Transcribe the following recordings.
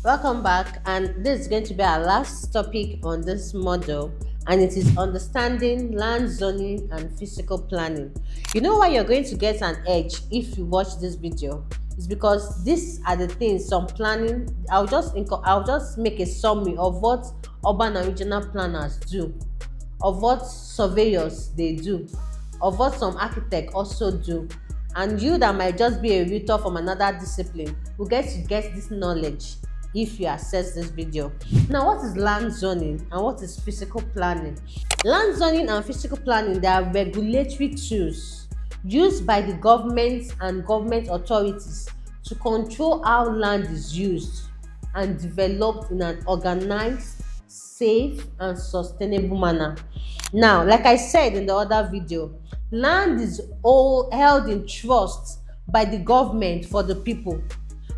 Welcome back, and this is going to be our last topic on this model, and it is understanding land zoning and physical planning. You know why you're going to get an edge if you watch this video? It's because these are the things some planning. I'll just make a summary of what urban and regional planners do, of what surveyors they do, of what some architects also do, and you that might just be a realtor from another discipline will get to get this knowledge if you access this video. Now, what is land zoning and what is physical planning? Land zoning and physical planning, they are regulatory tools used by the government and government authorities to control how land is used and developed in an organized, safe and sustainable manner. Now, like I said in the other video, land is all held in trust by the government for the people.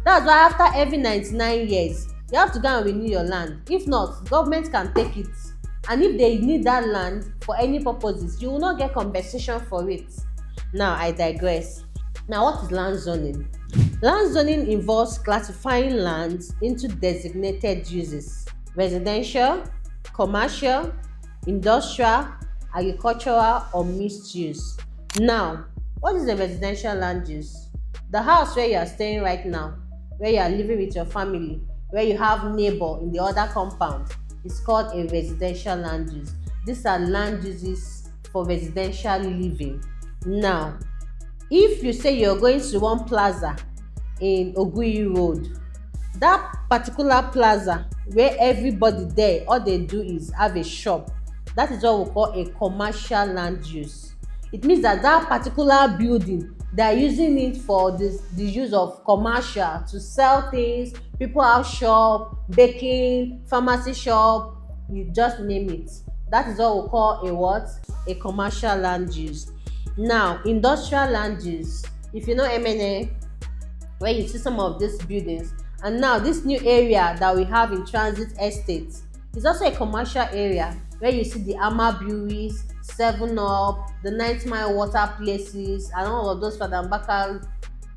That's why after every 99 years, you have to go and renew your land. If not, government can take it. And if they need that land for any purposes, you will not get compensation for it. Now, I digress. Now, what is land zoning? Land zoning involves classifying lands into designated uses: residential, commercial, industrial, agricultural, or mixed use. Now, what is a residential land use? The house where you are staying right now, where you are living with your family, where you have neighbor in the other compound, is called a residential land use. These are land uses for residential living. Now, if you say you're going to one plaza in Oguyi Road, that particular plaza where everybody there, all they do is have a shop, that is what we call a commercial land use. It means that that particular building, they are using it for the use of commercial, to sell things. People have shop, baking, pharmacy shop, you just name it. That is what we call a what? A commercial land use. Now, industrial land use, if you know MNA, where you see some of these buildings, and now this new area that we have in transit estate is also a commercial area where you see the Ama breweries, 7 Up, the 9th Mile water places, and all of those Fadambaka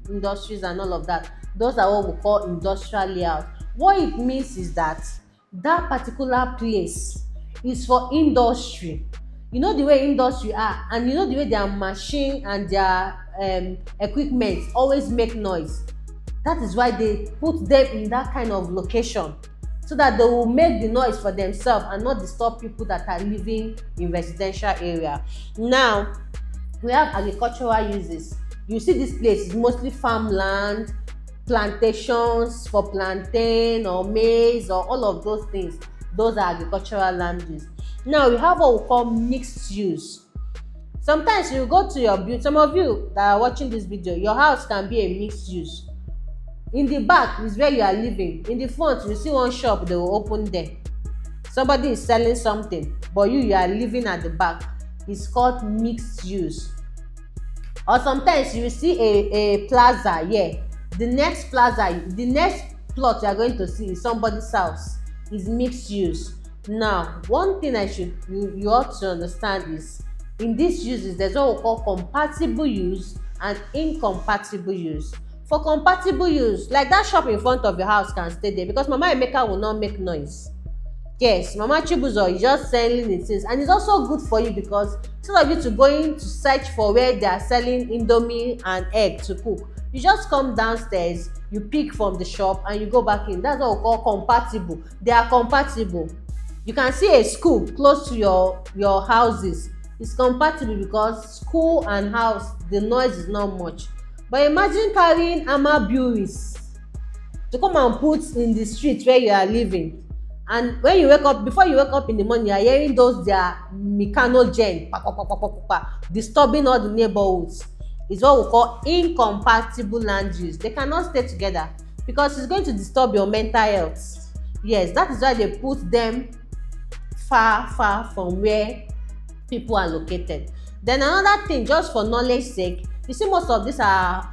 industries and all of that. Those are what we call industrial layout. What it means is that that particular place is for industry. You know the way industry are, and you know the way their machine and their equipment always make noise. That is why they put them in that kind of location, so that they will make the noise for themselves and not disturb people that are living in residential area. Now, we have agricultural uses. You see this place is mostly farmland, plantations for plantain or maize or all of those things. Those are agricultural land use. Now, we have what we call mixed use. Sometimes you go to your build, some of you that are watching this video, your house can be a mixed use. In the back is where you are living, in the front you see one shop they will open there, somebody is selling something, but you are living at the back. It's called mixed use. Or sometimes you see a plaza here, the next plot you are going to see is somebody's house. Is mixed use. Now, one thing you ought to understand is, in these uses there's what we call compatible use and incompatible use. For compatible use, like that shop in front of your house can stay there because Mama Emeka will not make noise. Yes, Mama Chibuzo is just selling the things, and it's also good for you because instead of you to going to search for where they are selling indomie and egg to cook, you just come downstairs, you pick from the shop and you go back in. That's what we call compatible. They are compatible. You can see a school close to your houses. It's compatible because school and house, the noise is not much. But imagine carrying Ama breweries to come and put in the street where you are living, and when you wake up, before you wake up in the morning, you are hearing those their mechano gen disturbing all the neighborhoods. Is what we call incompatible land use. They cannot stay together because it's going to disturb your mental health. Yes, that is why they put them far from where people are located. Then another thing, just for knowledge sake, you see most of these are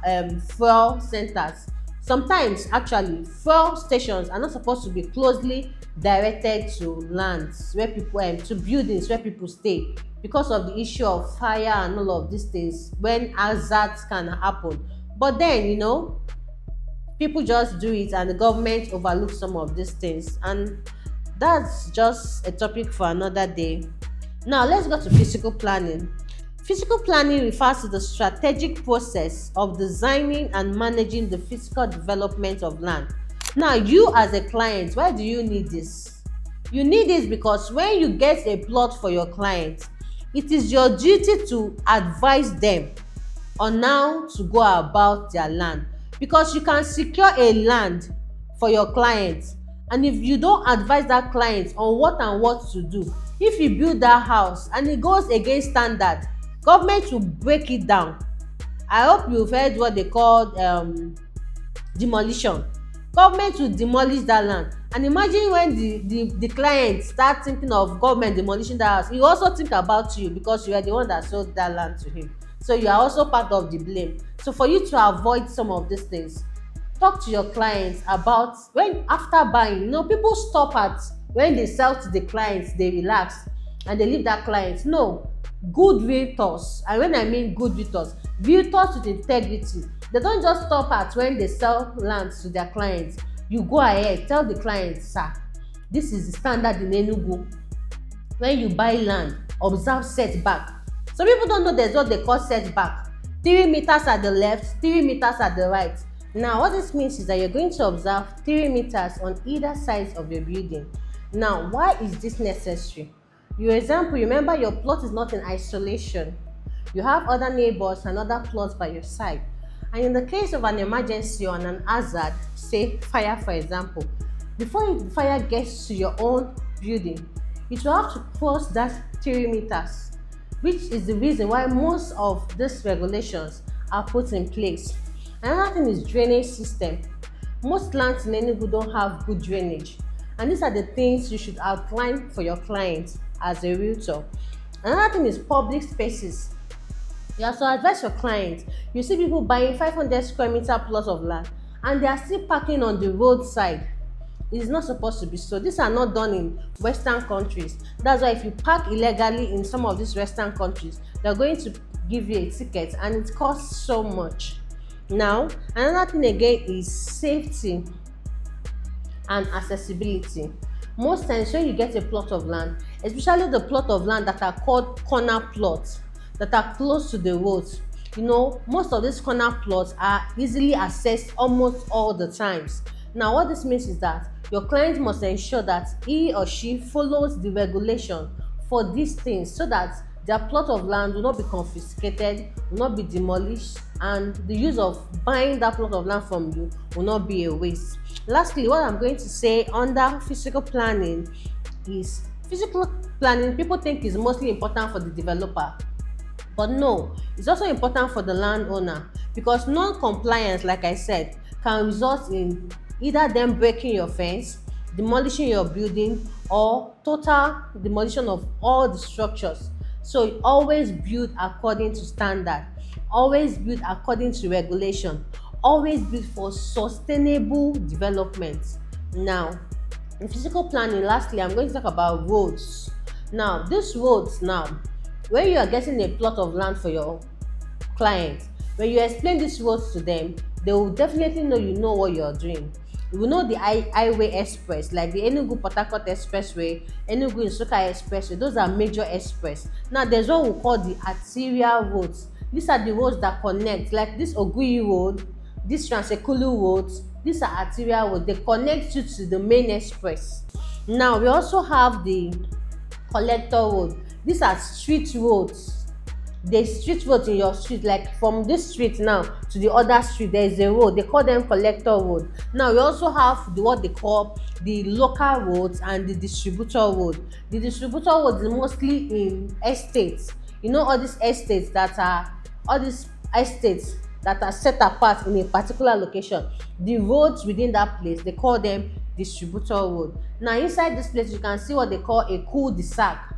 fuel centers. Sometimes actually fuel stations are not supposed to be closely directed to lands where people to buildings where people stay, because of the issue of fire and all of these things when hazards can happen. But then, People just do it and the government overlooks some of these things, and that's just a topic for another day. Now let's go to physical planning. Physical planning refers to the strategic process of designing and managing the physical development of land. Now, you as a client, why do you need this? You need this because when you get a plot for your client, it is your duty to advise them on how to go about their land, because you can secure a land for your client, and if you don advise that client on what and what to do, if you build that house and e goes against standard, government will break it down. I hope you've heard what they call demolition. Government will demolish that land, and imagine when the client start thinking of government demolishing that house, he also think about you because you are the one that sold that land to him, so you are also part of the blame. So for you to avoid some of these things, talk to your clients about when after buying. People stop at when they sell to the clients, they relax and they leave that client. No, good realtors, and when I mean good realtors with integrity, they don't just stop at when they sell land to their clients. You go ahead, tell the client, sir, this is the standard in Enugu. When you buy land, observe setback. Some people don't know there's what they call setback. 3 meters at the left, 3 meters at the right. Now what this means is that you're going to observe 3 meters on either side of your building. Now why is this necessary? Your example, remember your plot is not in isolation. You have other neighbors and other plots by your side. And in the case of an emergency or an hazard, say fire for example, before the fire gets to your own building, it will have to cross that 3 meters, which is the reason why most of these regulations are put in place. Another thing is drainage system. Most lands in Enugu don't have good drainage, and these are the things you should outline for your clients as a realtor. Another thing is public spaces. You have to advise your clients. You see people buying 500 square meter plots of land and they are still parking on the roadside. It is not supposed to be so. These are not done in Western countries. That's why if you park illegally in some of these Western countries, they're going to give you a ticket and it costs so much. Now, another thing again is safety and accessibility. Most times when you get a plot of land, especially the plot of land that are called corner plots, that are close to the roads, most of these corner plots are easily accessed almost all the times. Now what this means is that your client must ensure that he or she follows the regulation for these things, so that their plot of land will not be confiscated, will not be demolished, and the use of buying that plot of land from you will not be a waste. Lastly, what I'm going to say under physical planning is physical planning people think is mostly important for the developer, but no, it's also important for the landowner, because non-compliance, like I said, can result in either them breaking your fence, demolishing your building, or total demolition of all the structures. So always build according to standard, always build according to regulation, always build for sustainable development. Now, in physical planning, lastly, I'm going to talk about roads. Now, these roads now, when you are getting a plot of land for your client, when you explain these roads to them, they will definitely know you know what you are doing. You will know the highway express, like the Enugu Port Harcourt Expressway, Enugu Nsukka Expressway. Those are major express. Now there's what we call the arterial roads. These are the roads that connect, like this Oguyi Road, this Transekulu roads. These are arterial roads. They connect you to the main express. Now we also have the collector road. These are street roads. There's street roads in your street, like from this street now to the other street there is a road, they call them collector road. Now we also have what they call the local roads and the distributor road. The distributor road is mostly in estates. All these estates that are set apart in a particular location, the roads within that place, they call them distributor road. Now inside this place you can see what they call a cul-de-sac.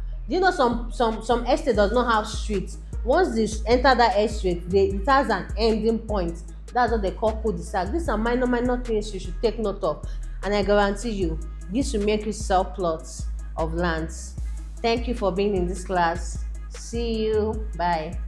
Some estate does not have streets. Once they enter that estate, it has an ending point. That's what they call cul-de-sac. These are minor things you should take note of, and I guarantee you this will make you sell plots of lands. Thank you for being in this class. See you. Bye.